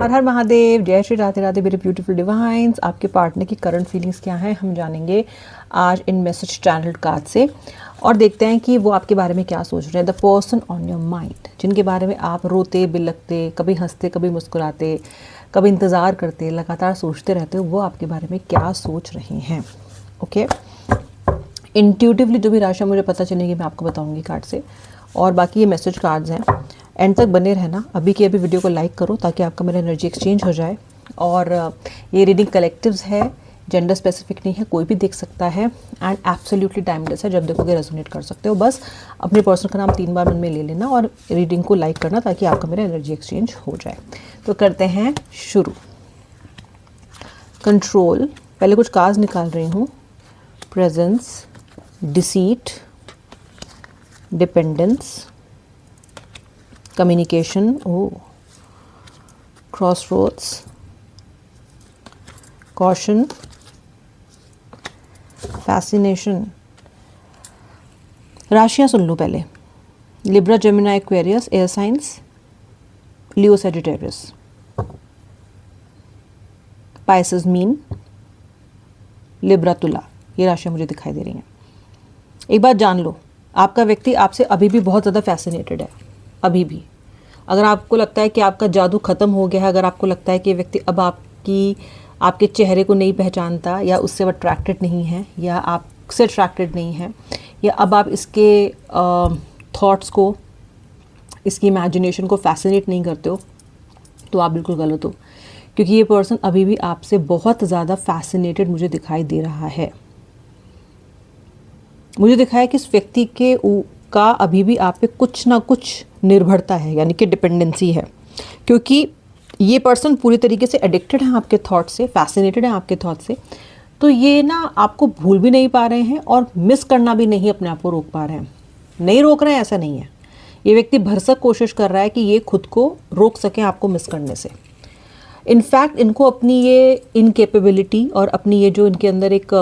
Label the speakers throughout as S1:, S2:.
S1: हर हर महादेव, जय श्री राधे राधे मेरे beautiful divine's. आपके पार्टनर की करंट फीलिंग्स क्या हैं हम जानेंगे आज इन मैसेज चैनल कार्ड से, और देखते हैं कि वो आपके बारे में क्या सोच रहे हैं। The person on your mind, जिनके बारे में आप रोते बिलखते, कभी हंसते कभी मुस्कुराते, कभी इंतज़ार करते, लगातार सोचते रहते हो, वो आपके बारे में क्या सोच रहे हैं। ओके, इंट्यूटिवली जो भी राशि मुझे पता चलेगी मैं आपको बताऊंगी कार्ड से, और बाकी ये मैसेज कार्ड्स हैं, एंड तक बने रहना। अभी की अभी वीडियो को लाइक करो ताकि आपका मेरा एनर्जी एक्सचेंज हो जाए। और ये रीडिंग कलेक्टिव्स है, जेंडर स्पेसिफिक नहीं है, कोई भी देख सकता है, एंड एब्सोल्युटली टाइमलेस है। जब देखोगे रेजोनेट कर सकते हो। बस अपने पर्सन का नाम 3 बार मन में ले लेना और रीडिंग को लाइक करना ताकि आपका मेरा एनर्जी एक्सचेंज हो जाए। तो करते हैं शुरू। कंट्रोल, पहले कुछ कार्ड्स निकाल रही हूँ। Presence, deceit, dependence, communication, crossroads, caution, fascination. राशियां सुन लो पहले। Libra, Gemini, Aquarius, air science, Leo, Sagittarius, Pisces, मीन, लिब्रा, तुला। ये राशियां मुझे दिखाई दे रही हैं। एक बात जान लो, आपका व्यक्ति आपसे अभी भी बहुत ज़्यादा फैसिनेटेड है। अभी भी अगर आपको लगता है कि आपका जादू ख़त्म हो गया है, अगर आपको लगता है कि व्यक्ति अब आपके चेहरे को नहीं पहचानता, या उससे वो अट्रैक्टेड नहीं है, या आपसे अट्रैक्टेड नहीं है, या अब आप इसके थॉट्स को, इसकी इमेजिनेशन को फैसिनेट नहीं करते हो, तो आप बिल्कुल गलत हो। क्योंकि ये पर्सन अभी भी आपसे बहुत ज़्यादा फैसिनेटेड मुझे दिखाई दे रहा है। मुझे दिखाया कि इस व्यक्ति का अभी भी आप पे कुछ ना कुछ निर्भरता है, यानी कि डिपेंडेंसी है। क्योंकि ये पर्सन पूरी तरीके से एडिक्टेड है आपके थॉट से, फैसिनेटेड है आपके थॉट से। तो ये ना आपको भूल भी नहीं पा रहे हैं और मिस करना भी नहीं अपने आप को रोक पा रहे हैं। नहीं रोक रहे हैं ऐसा नहीं है, ये व्यक्ति भरसक कोशिश कर रहा है कि ये खुद को रोक सकें आपको मिस करने से। इनफैक्ट इनको अपनी ये इनकेपेबिलिटी और अपनी ये जो इनके अंदर एक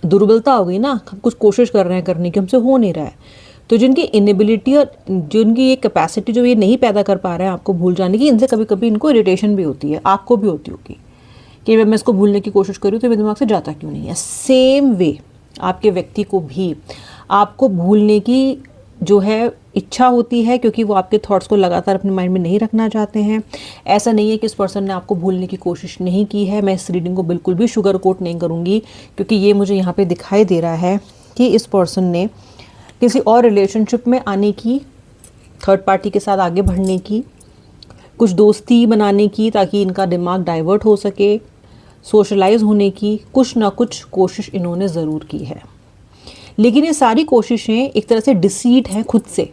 S1: दुर्बलता हो गई ना, कुछ कोशिश कर रहे हैं करने की, हमसे हो नहीं रहा है। तो जिनकी इनेबिलिटी और जिनकी ये कैपेसिटी जो ये नहीं पैदा कर पा रहे हैं आपको भूल जाने की, इनसे कभी कभी इनको इरिटेशन भी होती है। आपको भी होती होगी कि मैं इसको भूलने की कोशिश कर रही हूँ तो मेरे दिमाग से जाता क्यों नहीं है। सेम वे आपके व्यक्ति को भी आपको भूलने की जो है इच्छा होती है, क्योंकि वो आपके थॉट्स को लगातार अपने माइंड में नहीं रखना चाहते हैं। ऐसा नहीं है कि इस पर्सन ने आपको भूलने की कोशिश नहीं की है। मैं इस रीडिंग को बिल्कुल भी शुगर कोट नहीं करूँगी, क्योंकि ये मुझे यहाँ पे दिखाई दे रहा है कि इस पर्सन ने किसी और रिलेशनशिप में आने की, थर्ड पार्टी के साथ आगे बढ़ने की, कुछ दोस्ती बनाने की ताकि इनका दिमाग डाइवर्ट हो सके, सोशलाइज होने की कुछ ना कुछ कोशिश इन्होंने ज़रूर की है। लेकिन ये सारी कोशिशें एक तरह से डिसीट हैं खुद से।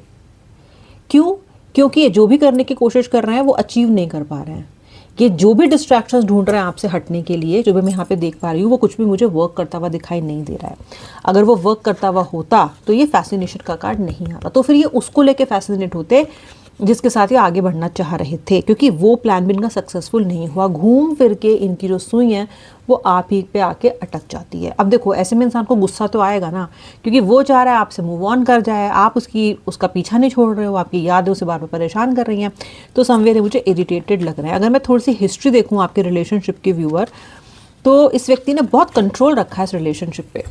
S1: क्यों? क्योंकि ये जो भी करने की कोशिश कर रहे हैं वो अचीव नहीं कर पा रहे हैं। ये जो भी डिस्ट्रैक्शंस ढूंढ रहे हैं आपसे हटने के लिए, जो भी मैं यहाँ पे देख पा रही हूँ, वो कुछ भी मुझे वर्क करता हुआ दिखाई नहीं दे रहा है। अगर वो वर्क करता हुआ होता तो ये फैसिनेशन का कार्ड नहीं आता, तो फिर ये उसको लेके फैसिनेट होते जिसके साथ ये आगे बढ़ना चाह रहे थे, क्योंकि वो प्लान भी इनका सक्सेसफुल नहीं हुआ। घूम फिर के इनकी जो सुई है वो आप ही पे आके अटक जाती है। अब देखो, ऐसे में इंसान को गुस्सा तो आएगा ना, क्योंकि वो चाह रहा है आपसे मूव ऑन कर जाए, आप उसका पीछा नहीं छोड़ रहे हो, आपकी यादें उसे बार बार परेशान कर रही हैं। तो समवेयर मुझे इरिटेटेड लग रहा है। अगर मैं थोड़ी सी हिस्ट्री देखूँ आपके रिलेशनशिप के व्यूअर, तो इस व्यक्ति ने बहुत कंट्रोल रखा है इस रिलेशनशिप पे।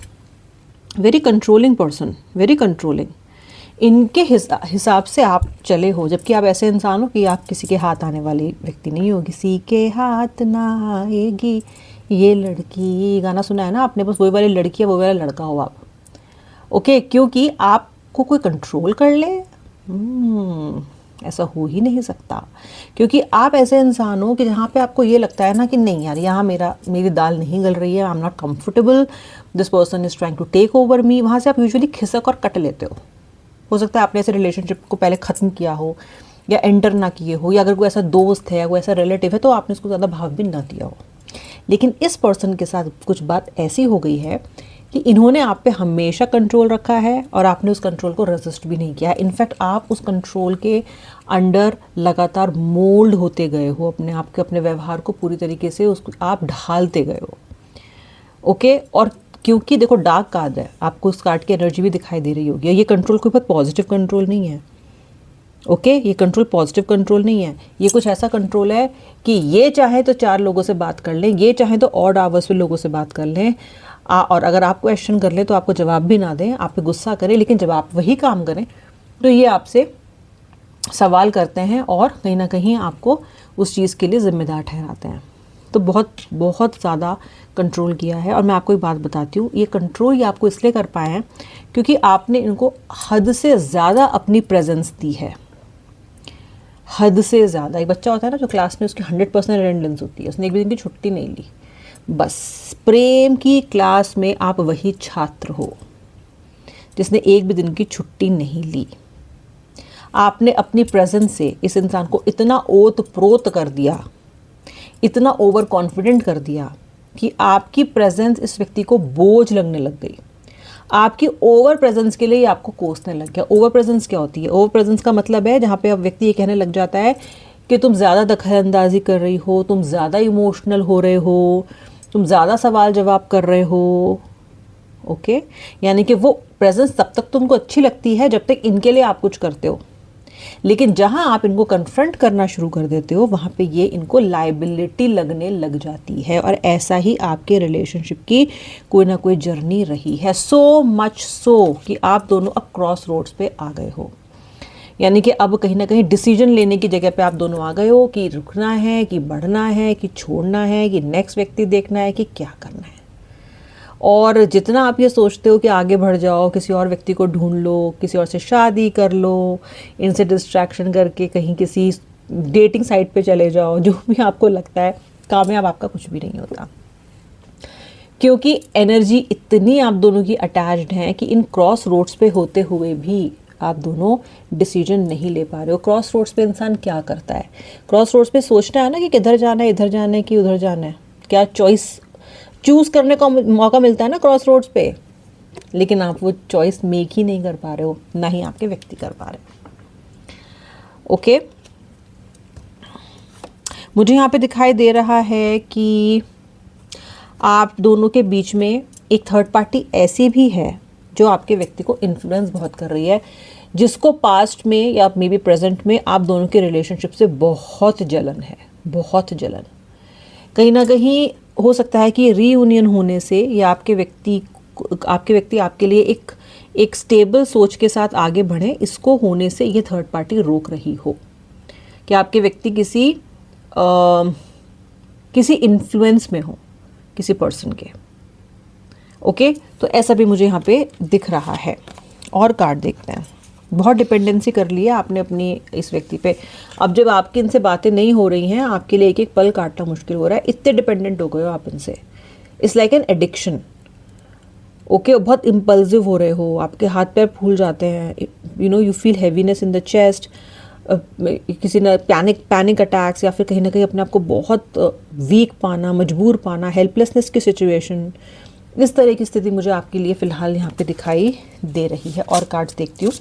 S1: Very controlling person, very controlling. इनके हिसाब से आप चले हो, जबकि आप ऐसे इंसान हो कि आप किसी के हाथ आने वाली व्यक्ति नहीं हो। किसी के हाथ ना आएगी ये लड़की, गाना सुना है ना आपने, बस वही वाली लड़की है, वो वाला लड़का हो आप। ओके, क्योंकि आपको कोई कंट्रोल कर ले, ऐसा हो ही नहीं सकता। क्योंकि आप ऐसे इंसान हो कि जहाँ पे आपको ये लगता है ना कि नहीं यार, यहाँ मेरी दाल नहीं गल रही है, I am not comfortable, this person is trying to take over me, वहाँ से आप यूजुअली खिसक और कट लेते हो सकता है आपने ऐसे रिलेशनशिप को पहले ख़त्म किया हो, या एंटर ना किए हो, या अगर कोई ऐसा दोस्त है या कोई ऐसा रिलेटिव है तो आपने उसको ज़्यादा भाव भी ना दिया हो। लेकिन इस पर्सन के साथ कुछ बात ऐसी हो गई है कि इन्होंने आप पे हमेशा कंट्रोल रखा है और आपने उस कंट्रोल को रेजिस्ट भी नहीं किया है। इनफैक्ट आप उस कंट्रोल के अंडर लगातार मोल्ड होते गए हो, अपने आप के, अपने व्यवहार को पूरी तरीके से उसको आप ढालते गए हो। ओके, और क्योंकि देखो डार्क कार्ड है, आपको उस कार्ड की एनर्जी भी दिखाई दे रही होगी। ये कंट्रोल कोई बहुत पॉजिटिव कंट्रोल नहीं है। ओके ये कंट्रोल पॉजिटिव कंट्रोल नहीं है, ये कुछ ऐसा कंट्रोल है कि ये चाहे तो 4 लोगों से बात कर लें, ये चाहे तो ऑड आवर्स में लोगों से बात कर लें, और अगर आप क्वेश्चन कर लें तो आपको जवाब भी ना दें, आप पे गुस्सा करें, लेकिन जब आप वही काम करें तो ये आपसे सवाल करते हैं और कहीं ना कहीं आपको उस चीज़ के लिए ज़िम्मेदार ठहराते हैं। तो बहुत बहुत ज़्यादा कंट्रोल किया है। और मैं आपको एक बात बताती हूँ, ये कंट्रोल ये आपको इसलिए कर पाए हैं क्योंकि आपने इनको हद से ज़्यादा अपनी प्रेजेंस दी है, हद से ज़्यादा। एक बच्चा होता है ना जो क्लास में उसकी 100% अटेंडेंस होती है, उसने एक भी दिन की छुट्टी नहीं ली, बस प्रेम की क्लास में आप वही छात्र हो जिसने एक भी दिन की छुट्टी नहीं ली। आपने अपनी प्रेजेंस से इस इंसान को इतना ओत प्रोत कर दिया, इतना ओवर कॉन्फिडेंट कर दिया कि आपकी प्रेजेंस इस व्यक्ति को बोझ लगने लग गई। आपकी ओवर प्रेजेंस के लिए आपको कोसने लग गया। ओवर प्रेजेंस क्या होती है? ओवर प्रेजेंस का मतलब है जहाँ पे अब व्यक्ति ये कहने लग जाता है कि तुम ज़्यादा दखलंदाजी कर रही हो, तुम ज़्यादा इमोशनल हो रहे हो, तुम ज़्यादा सवाल जवाब कर रहे हो। ओके, यानी कि वो प्रेजेंस तब तक तुमको अच्छी लगती है जब तक इनके लिए आप कुछ करते हो, लेकिन जहां आप इनको कन्फ्रंट करना शुरू कर देते हो वहां पे ये इनको लाइबिलिटी लगने लग जाती है। और ऐसा ही आपके रिलेशनशिप की कोई ना कोई जर्नी रही है, सो मच सो कि आप दोनों अब क्रॉस रोड्स पे आ गए हो। यानी कि अब कहीं ना कहीं डिसीजन लेने की जगह पे आप दोनों आ गए हो कि रुकना है, कि बढ़ना है, कि छोड़ना है, कि नेक्स्ट व्यक्ति देखना है, कि क्या करना है। और जितना आप ये सोचते हो कि आगे बढ़ जाओ, किसी और व्यक्ति को ढूंढ लो, किसी और से शादी कर लो, इनसे डिस्ट्रैक्शन करके कहीं किसी डेटिंग साइट पे चले जाओ, जो भी आपको लगता है, कामयाब आपका कुछ भी नहीं होता। क्योंकि एनर्जी इतनी आप दोनों की अटैच्ड है कि इन क्रॉस रोड्स पे होते हुए भी आप दोनों डिसीजन नहीं ले पा रहे हो। क्रॉस रोड्स पे इंसान क्या करता है? क्रॉस रोड्स पे सोचना है ना कि किधर जाना है, इधर जाना है कि उधर जाना है। क्या चूज़ करने का मौका मिलता है ना क्रॉस रोड्स पे, लेकिन आप वो चॉइस मेक ही नहीं कर पा रहे हो, ना ही आपके व्यक्ति कर पा रहे हो। ओके, मुझे यहाँ पे दिखाई दे रहा है कि आप दोनों के बीच में एक थर्ड पार्टी ऐसी भी है जो आपके व्यक्ति को इन्फ्लुएंस बहुत कर रही है, जिसको पास्ट में या मे बी प्रेजेंट में आप दोनों के रिलेशनशिप से बहुत जलन है, बहुत जलन। कहीं ना कहीं हो सकता है कि रीयूनियन होने से या आपके व्यक्ति आपके लिए एक स्टेबल सोच के साथ आगे बढ़े, इसको होने से ये थर्ड पार्टी रोक रही हो कि आपके व्यक्ति किसी इन्फ्लुएंस में हो, किसी पर्सन के। ओके, तो ऐसा भी मुझे यहाँ पे दिख रहा है। और कार्ड देखते हैं। बहुत डिपेंडेंसी कर ली है आपने अपनी इस व्यक्ति पे। अब जब आपकी इनसे बातें नहीं हो रही हैं, आपके लिए एक एक पल काटना मुश्किल हो रहा है, इतने डिपेंडेंट हो गए हो आप इनसे। It's like an addiction. Okay, बहुत इम्पल्सिव हो रहे हो, आपके हाथ पैर फूल जाते हैं, you feel heaviness in the chest, किसी ने पैनिक अटैक्स, या फिर कहीं ना कहीं अपने आप को बहुत वीक पाना, मजबूर पाना, हेल्पलेसनेस की सिचुएशन, इस तरह की स्थिति मुझे आपके लिए फ़िलहाल यहाँ पे दिखाई दे रही है। और कार्ड्स देखती हूँ,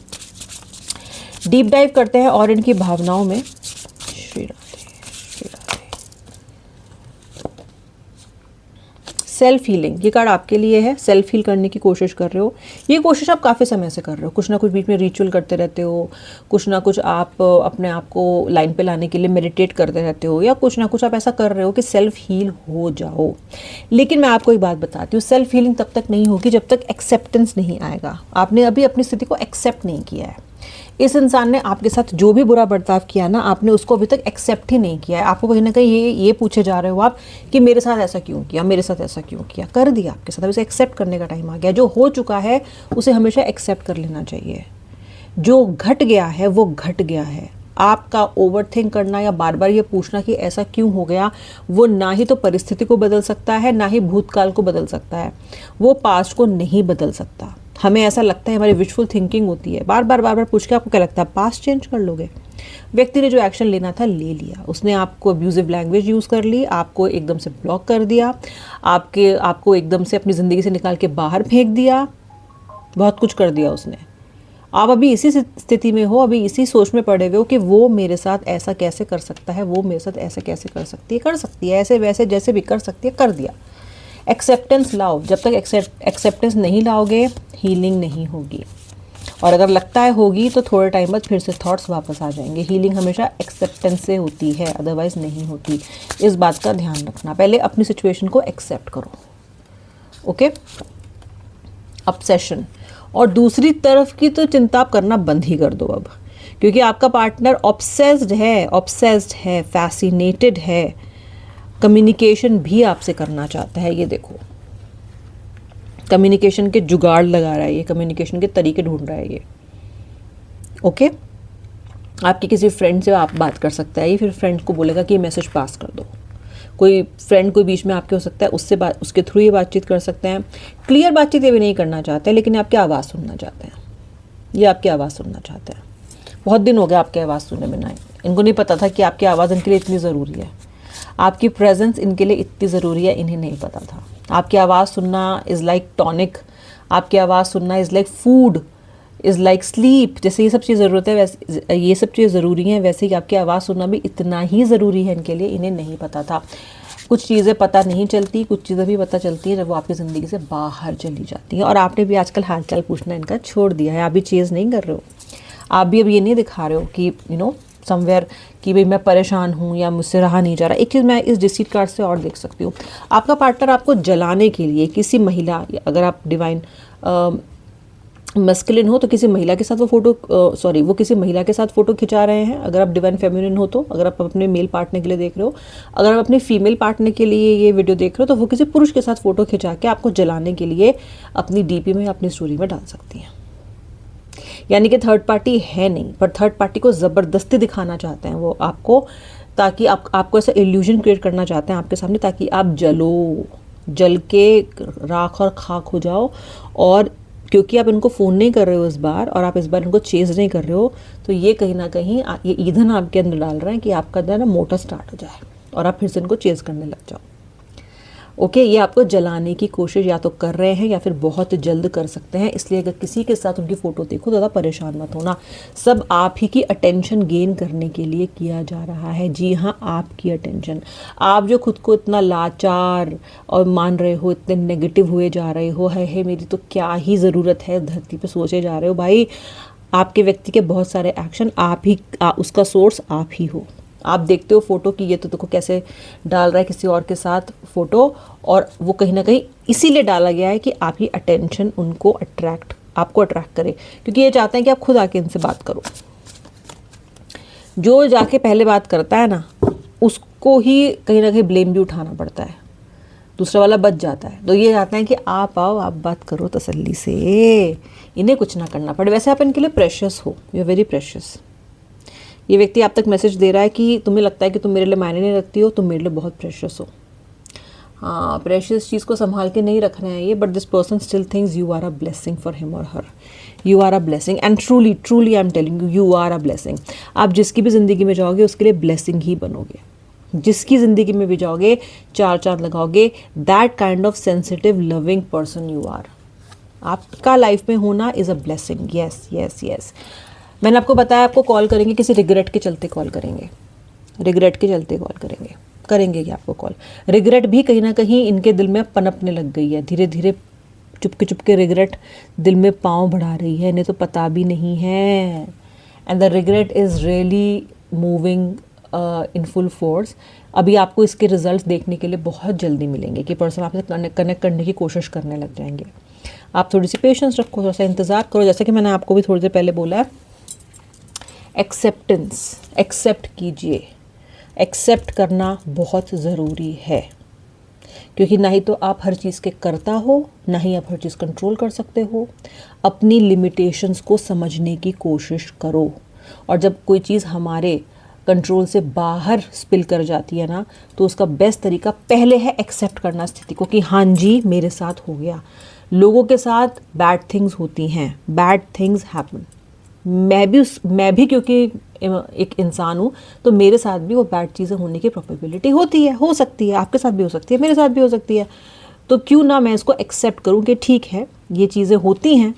S1: डीप डाइव करते हैं और इनकी भावनाओं में। श्री राधे, श्री राधे। सेल्फ हीलिंग, ये कार्ड आपके लिए है। सेल्फ हील करने की कोशिश कर रहे हो, ये कोशिश आप काफ़ी समय से कर रहे हो। कुछ ना कुछ बीच में रिचुअल करते रहते हो, कुछ ना कुछ आप अपने आप को लाइन पे लाने के लिए मेडिटेट करते रहते हो, या कुछ ना कुछ आप ऐसा कर रहे हो कि सेल्फ हील हो जाओ। लेकिन मैं आपको एक बात बताती हूँ, सेल्फ हीलिंग तब तक नहीं होगी जब तक एक्सेप्टेंस नहीं आएगा। आपने अभी अपनी स्थिति को एक्सेप्ट नहीं किया है। इस इंसान ने आपके साथ जो भी बुरा बर्ताव किया ना, आपने उसको अभी तक एक्सेप्ट ही नहीं किया है। आपको कहीं ना कहीं ये पूछे जा रहे हो आप कि मेरे साथ ऐसा क्यों किया, मेरे साथ ऐसा क्यों किया। कर दिया आपके साथ, अब इसे एक्सेप्ट करने का टाइम आ गया। जो हो चुका है उसे हमेशा एक्सेप्ट कर लेना चाहिए। जो घट गया है वो घट गया है। आपका ओवरथिंक करना या बार बार ये पूछना कि ऐसा क्यों हो गया, वो ना ही तो परिस्थिति को बदल सकता है, ना ही भूतकाल को बदल सकता है। वो पास्ट को नहीं बदल सकता। हमें ऐसा लगता है, हमारी विशफुल थिंकिंग होती है, बार बार पूछ के आपको क्या लगता है पास्ट चेंज कर लोगे। व्यक्ति ने जो एक्शन लेना था ले लिया, उसने आपको अब्यूजिव लैंग्वेज यूज़ कर ली, आपको एकदम से ब्लॉक कर दिया, आपको एकदम से अपनी ज़िंदगी से निकाल के बाहर फेंक दिया, बहुत कुछ कर दिया उसने। आप अभी इसी स्थिति में हो, अभी इसी सोच में पड़े हुए हो कि वो मेरे साथ ऐसा कैसे कर सकता है, वो मेरे साथ ऐसे कैसे कर सकती है, ऐसे वैसे जैसे भी कर सकती है, कर दिया। एक्सेप्टेंस लाओ, जब तक एक्सेप्टेंस नहीं लाओगे हीलिंग नहीं होगी। और अगर लगता है होगी तो थोड़े टाइम बाद फिर से थॉट्स वापस आ जाएंगे। हीलिंग हमेशा एक्सेप्टेंस से होती है, अदरवाइज नहीं होती। इस बात का ध्यान रखना, पहले अपनी सिचुएशन को एक्सेप्ट करो। ओके, ऑब्सेशन और दूसरी तरफ की तो चिंता आप करना बंद ही कर दो अब, क्योंकि आपका पार्टनर ऑब्सेस्ड है, फैसिनेटेड है, कम्युनिकेशन भी आपसे करना चाहता है। ये देखो, कम्युनिकेशन के जुगाड़ लगा रहा है ये, कम्युनिकेशन के तरीके ढूंढ रहा है ये। ओके, आपके किसी फ्रेंड से आप बात कर सकता है ये, फिर फ्रेंड को बोलेगा कि ये मैसेज पास कर दो। कोई फ्रेंड कोई बीच में आपके हो सकता है, उसके थ्रू ये बातचीत कर सकते हैं। क्लियर बातचीत ये भी नहीं करना चाहते हैं, लेकिन आपकी आवाज़ सुनना चाहते हैं। ये आपकी आवाज़ सुनना चाहते हैं। बहुत दिन हो गए आपकी आवाज़ सुने बिना। इनको नहीं पता था कि आपकी आवाज़ इनके लिए इतनी ज़रूरी है, आपकी प्रेजेंस इनके लिए इतनी ज़रूरी है, इन्हें नहीं पता था। आपकी आवाज़ सुनना इज़ लाइक टॉनिक, आपकी आवाज़ सुनना is like food, is like sleep. जैसे ये सब चीज़ ज़रूरत है, वैसे ये सब चीज़ ज़रूरी हैं, वैसे ही आपकी आवाज़ सुनना भी इतना ही ज़रूरी है इनके लिए, इन्हें नहीं पता था। कुछ चीज़ें पता नहीं चलती, कुछ चीज़ें भी पता चलती हैं जब वो आपकी ज़िंदगी से बाहर चली जाती हैं। और आपने भी आजकल हालचाल पूछना इनका छोड़ दिया है, आप भी चेज़ नहीं कर रहे हो, आप भी अब ये नहीं दिखा रहे हो कि समवेयर कि भाई मैं परेशान हूँ या मुझसे रहा नहीं जा रहा। एक चीज़ मैं इस डिसीट कार्ड से और देख सकती हूँ, आपका पार्टनर आपको जलाने के लिए किसी महिला, अगर आप डिवाइन मस्कुलिन हो तो किसी महिला के साथ वो किसी महिला के साथ फ़ोटो खिंचा रहे हैं। अगर आप डिवाइन फेमिनिन हो तो, अगर आप अपने मेल पार्टनर के लिए देख रहे हो, अगर आप अपने फीमेल पार्टनर के लिए ये वीडियो देख रहे हो तो वो किसी पुरुष के साथ फ़ोटो खिंचा के आपको जलाने के लिए अपनी डीपी में या अपनी स्टोरी में डाल सकती हैं। यानी कि थर्ड पार्टी है नहीं, पर थर्ड पार्टी को ज़बरदस्ती दिखाना चाहते हैं वो आपको, ताकि आपको ऐसा इल्यूजन क्रिएट करना चाहते हैं आपके सामने, ताकि आप जल के राख और खाक हो जाओ। और क्योंकि आप इनको फ़ोन नहीं कर रहे हो इस बार, और आप इस बार इनको चेज़ नहीं कर रहे हो, तो ये कहीं ना कहीं ये ईंधन आपके अंदर डाल रहे हैं कि आपका अंदर ना मोटर स्टार्ट हो जाए और आप फिर से इनको चेज़ करने लग जाओ। ओके, ये आपको जलाने की कोशिश या तो कर रहे हैं या फिर बहुत जल्द कर सकते हैं। इसलिए अगर किसी के साथ उनकी फ़ोटो देखो, ज़्यादा परेशान मत होना, सब आप ही की अटेंशन गेन करने के लिए किया जा रहा है। जी हाँ, आपकी अटेंशन। आप जो खुद को इतना लाचार और मान रहे हो, इतने नेगेटिव हुए जा रहे हो, है मेरी तो क्या ही ज़रूरत है धरती पर सोचे जा रहे हो। भाई, आपके व्यक्ति के बहुत सारे एक्शन उसका सोर्स आप ही हो। आप देखते हो फ़ोटो की, ये तो देखो कैसे डाल रहा है किसी और के साथ फ़ोटो, और वो कहीं ना कहीं इसीलिए डाला गया है कि आपकी अटेंशन आपको अट्रैक्ट करे, क्योंकि ये चाहते हैं कि आप खुद आके इनसे बात करो। जो जाके पहले बात करता है ना, उसको ही कहीं ना कहीं ब्लेम भी उठाना पड़ता है, दूसरा वाला बच जाता है। तो ये चाहते हैं कि आप आओ, आप बात करो तसल्ली से, इन्हें कुछ ना करना पड़े। वैसे आप इनके लिए प्रेशियस हो, यू आर वेरी प्रेशियस। ये व्यक्ति आप तक मैसेज दे रहा है कि तुम्हें लगता है कि तुम मेरे लिए मायने नहीं रखती हो, तुम मेरे लिए बहुत प्रेशियस हो। हाँ, प्रेशियस चीज़ को संभाल के नहीं रखना है ये, but this person still thinks you are a blessing for him और her. You are a blessing, and truly I am telling you, you are a blessing. आप जिसकी भी ज़िंदगी में जाओगे उसके लिए ब्लेसिंग ही बनोगे। जिसकी ज़िंदगी में भी जाओगे, चार चांद लगाओगे। That kind of sensitive loving person you are. आपका लाइफ में होना is a blessing. Yes yes yes. मैंने आपको बताया, आपको कॉल करेंगे किसी रिग्रेट के चलते कॉल करेंगे, करेंगे कि आपको कॉल। रिग्रेट भी कहीं ना कहीं इनके दिल में पनपने लग गई है, धीरे धीरे चुपके रिग्रेट दिल में पाँव बढ़ा रही है, इन्हें तो पता भी नहीं है। And the regret is really moving in full force. अभी आपको इसके रिजल्ट्स देखने के लिए बहुत जल्दी मिलेंगे कि पर्सन आपसे कनेक्ट करने की कोशिश करने लग जाएंगे। आप थोड़ी सी पेशेंस रखो, थोड़ा सा इंतज़ार करो। जैसे कि मैंने आपको भी थोड़ी देर पहले बोला है, एक्सेप्ट कीजिए। एक्सेप्ट करना बहुत ज़रूरी है, क्योंकि ना ही तो आप हर चीज़ के करता हो, ना ही आप हर चीज़ कंट्रोल कर सकते हो। अपनी लिमिटेशंस को समझने की कोशिश करो, और जब कोई चीज़ हमारे कंट्रोल से बाहर स्पिल कर जाती है ना, तो उसका बेस्ट तरीका पहले है एक्सेप्ट करना स्थिति को, कि हाँ जी मेरे साथ हो गया। लोगों के साथ बैड थिंग्स होती हैं, बैड थिंग्स हैपन। मैं भी क्योंकि एक इंसान हूँ, तो मेरे साथ भी वो बैड चीज़ें होने की प्रोबेबिलिटी होती है, हो सकती है, आपके साथ भी हो सकती है, मेरे साथ भी हो सकती है। तो क्यों ना मैं इसको एक्सेप्ट करूँ कि ठीक है, ये चीज़ें होती हैं,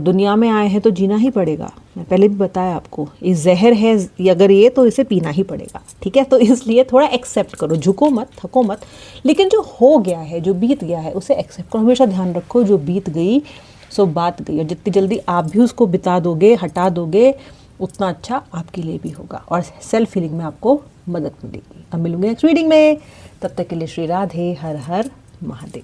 S1: दुनिया में आए हैं तो जीना ही पड़ेगा। मैं पहले भी बताया आपको, ये जहर है, अगर ये तो इसे पीना ही पड़ेगा, ठीक है। तो इसलिए थोड़ा एक्सेप्ट करो, झुको मत, थको मत, लेकिन जो हो गया है, जो बीत गया है, उसे एक्सेप्ट करो। हमेशा ध्यान रखो, जो बीत गई सो बात गई, और जितनी जल्दी आप भी उसको बिता दोगे, हटा दोगे, उतना अच्छा आपके लिए भी होगा और सेल्फ हीलिंग में आपको मदद मिलेगी। अब मिलूंगे नेक्स्ट रीडिंग में, तब तक के लिए श्री राधे, हर हर महादेव।